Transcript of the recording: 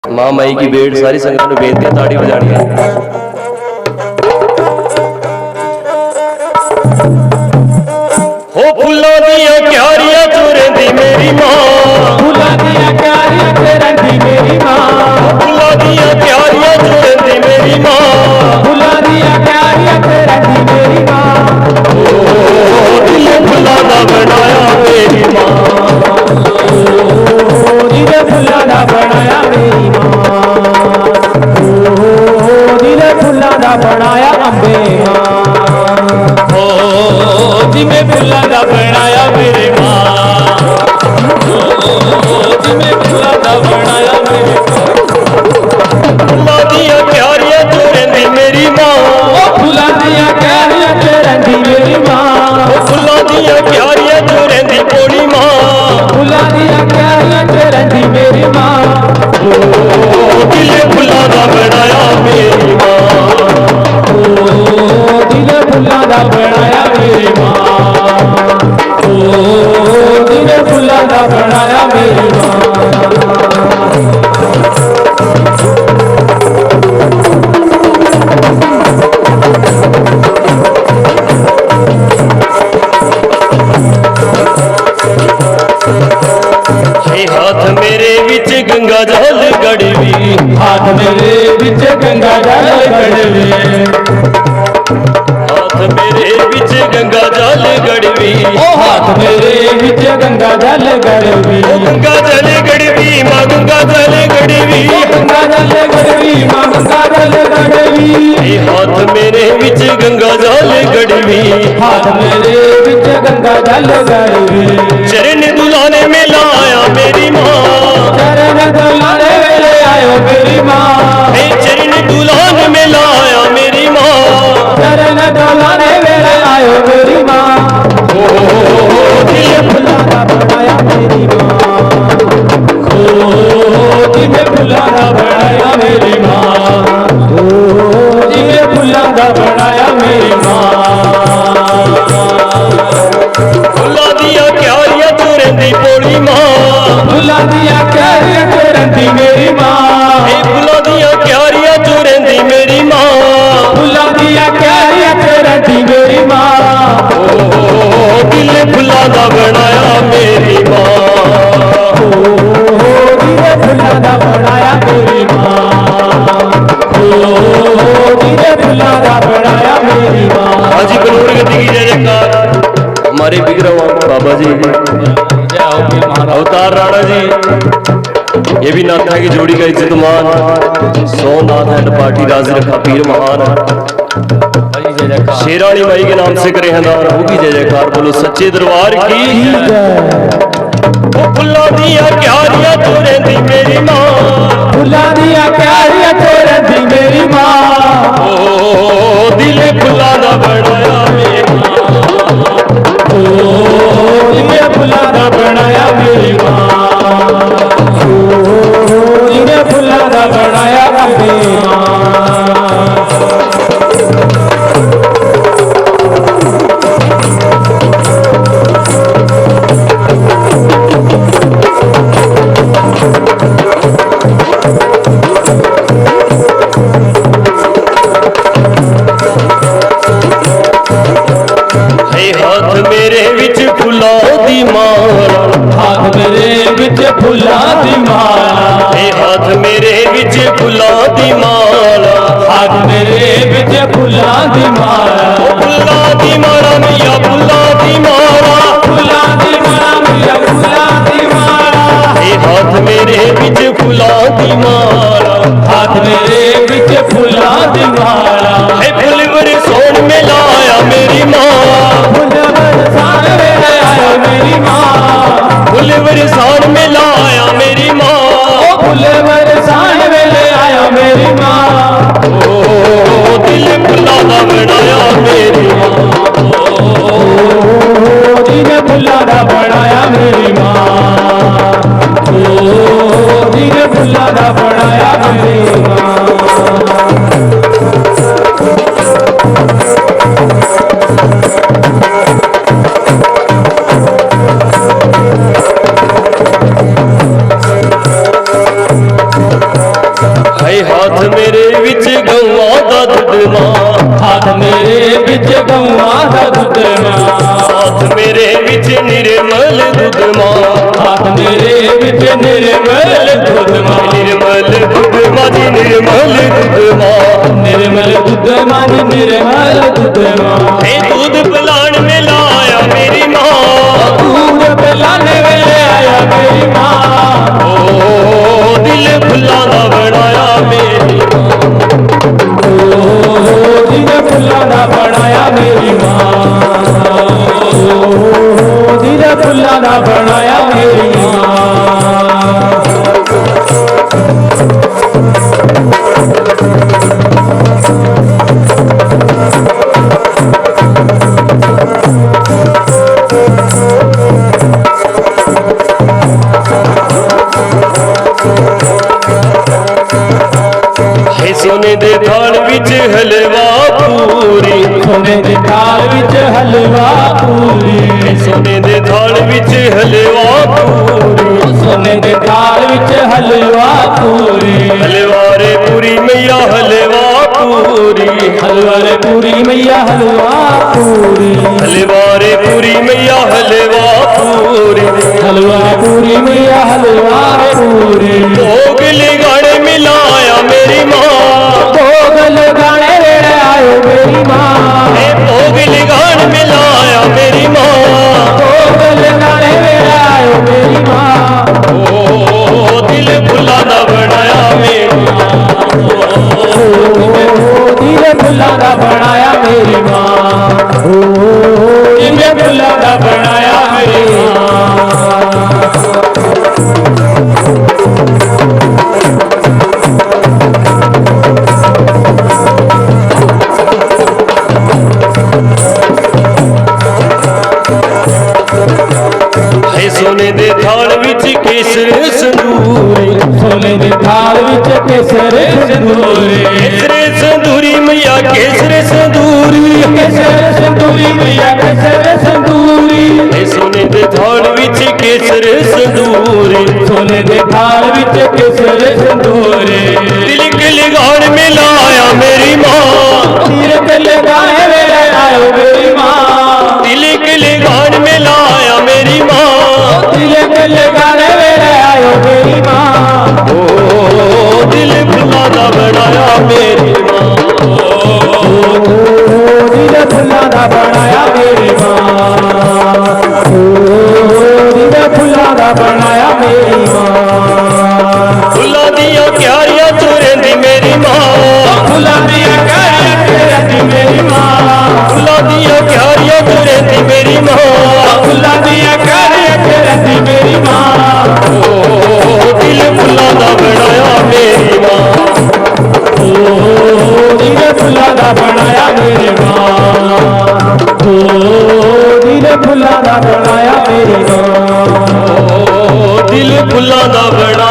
मां मई की भेंट सारी संगत नूं बेनती है ताड़ी बजानी है। हो फुल्लां दियां क्यारियां च रहिंदी मेरी मां, फुल्लां दियां क्यारियां च रहिंदी मेरी मां, फुल्लां दियां क्यारियां च रहिंदी मेरी मां, फुल्लां दियां क्यारियां च रहिंदी मेरी मां। दिल फुल्लां दा बनाया मेरी मां, दिल फुल्लां दा बनाया मेरी मां, दिल फुल्लां दा बनाया अम्बे मां, जिवें फुल्लां दा बनाया मेरी मां, जिवें फुल्लां दा बनाया मेरी मां। फुल्लां दियां क्यारियां च रहिंदी मेरी मां, फुल्लां दियां क्यारियां च रहिंदी मेरी मां, फुल्लां दियां क्यारियां च रहिंदी भोली मां, फुल्लां दियां क्यारियां च रहिंदी मेरी मां। दिल फुल्लां दा बनाया मेरी मां, दिल फुल्लां दा बनाया मेरी मां, दिल फुल्लां दा बनाया मेरी मां। हाथ मेरे विच गंगा जल गड़वी, हाथ मेरे विच गंगा जल गड़वी, हाथ मेरे विच गंगा जल गड़वी, हाथ मेरे विच गंगा जल गड़वी, गंगा जल गड़वी मां गंगा जल गड़वी, गंगा जल गड़वी मां गंगा जल गड़वी। हाथ मेरे विच गंगा जल गड़वी, हाथ मेरे विच गंगा जल गड़वी, चरण दुलाने में लाया मेरी मां, चरण दुलाने वेले आयो मेरी मां, चरण दुलान में लाया मेरी मां, चरण दुलाने वेले आयो मेरी मां। दिल फुल्लां दा बनाया मेरी मां, दिल फुल्लां दा बनाया मेरी मां, दिल फुल्लां दा बनाया मेरी मां। फुल्लां दियां क्यारियां च रहिंदी भोली मां, फुल्लां दियां क्यारियां च रहिंदी मेरी मां, फुल्लां दियां क्यारियां च रहिंदी मेरी मां, फुल्लां दियां क्यारियां च रहिंदी मेरी मां। दिल फुल्लां दा बनाया मेरी मां, दिल फुल्लां दा बनाया मेरी मां, दिल फुल्लां दा बनाया मेरी मां। हाँ जी बनूर गति की जय जयकार। हमारे बिगड़ा बाबा जी अवतार राणा जी, ये भी नाथ है की जोड़ी का इज्जतमान, सोमनाथ एंड पार्टी राजी रखा पीर महान, शेरानी माई के नाम से करे हंदार होगी जय जयकार। बोलो सच्चे दरबार की। फुल्लां दियां क्यारियां च रहिंदी मेरी मां, फुल्लां दियां क्यारियां च रहिंदी मेरी मां, दिल फुल्लां दा बनाया मेरी मां, दिल फुल्लां दा बनाया मेरी मां, दिल फुल्लां दा बनाया मेरी मां। हाथ मेरे विच फुल्लां दी माला, हाथ मेरे विच फुल्लां दी माला, हाथ मेरे विच फुल्लां दी माला, हाथ मेरे विच फुल्लां दी माला, फुल्लां दी माला मिया फुल्लां दी माला, फुल्लां दी माला मिया फुल्लां दी माला। हाथ मेरे विच फुल्लां दी माला, हाथ मेरे विच फुल्लां दी माला, फुलवर सोन में लाया मेरी मां, फुलवर सान वेले आयो मेरी मां, फुलवर सान में लाया मेरी मां, फुलवर सान वेले आयो मेरी मां। दिल फुल्लां दा बनाया मेरी मां, दिल फुल्लां दा बनाया मेरी मां, दिल फुल्लां दा बनाया मेरी मां। हाथ मेरे विच गौआं दा दुध मां हाथ मेरे विच गौआं दा दुध मां हाथ मेरे विच निर्मल दुध मां हाथ मेरे विच निर्मल दुध मां निर्मल दुध मां जी निर्मल दुध मां निर्मल दुध मां निर्मल दुध मां हे दूध पिलाण में लाया मेरी मां दूध पिलाने वेले आया मेरी मां ओ दिल फुल्लां दा बनाया मेरी मां दिल फुल्लां दा बनाया मेरी मां दिल फुल्लां दा बनाया मेरी मां हे सोने दे थाल विच हलवा पूरी सोने दे थाल विच हलवा पूरी सोने दे थाल विच हलवा पूरी सोने दे थाल विच हलवा पूरी हलवा रे पूरी मैया हलवा पूरी हलवा रे पूरी मैया हलवा पूरी हलवा रे पूरी मैया हलवा पूरी हलवा पूरी मैया हलवा पूरी भोग लगाने मिलाया मेरी माँ भोग लगाने वेले आयो मेरी माँ भोग लगाने मिलाया मेरी माँ भोग लगाने वेले आयो मेरी माँ ओ दिल फुल्ला दा बनाया मेरी माँ दिल फुल्ला दा बनाया मेरी माँ दिल फुल्ला दा बनाया मेरी माँ सोने दे थाल विच केसर संदूरी सोने दे थाल विच केसर संदूरी केसर संदूरी मैया केसर संदूरी केसर संदूरी मैया केसर संदूरी सोने दे थाल विच केसर संदूरी सोने दे थाल विच केसर संदूरी तिलक लगान में लाया मेरी माँ तिलक लगाने वेले आयो मेरी माँ तिलक लगान में लाया मेरी माँ तिलक लगाने वेले आयो मेरी माँ ओ दिल फुल्ला दा बनाया मेरी माँ दिल फुल्ला दा बनाया मेरी माँ दिल फुल्ला दा बनाया मेरी माँ फुल्ला दिया क्यारियां चुरेंदी मेरी माँ फुल्ला दिया क्यारियां चुरेंदी मेरी माँ फुल्ला दिया क्यारियां चुरेंदी मेरी माँ फुल्ला दिया क्यारियां चुरेंदी मेरी माँ ओ दिल फुल्ला दा बनाया मेरी माँ ओ दिल फुल्ला दा बनाया मेरी माँ ओ दिल फुल्ला दा बनाया मेरी माँ ओ दिल फुल्ला दा बना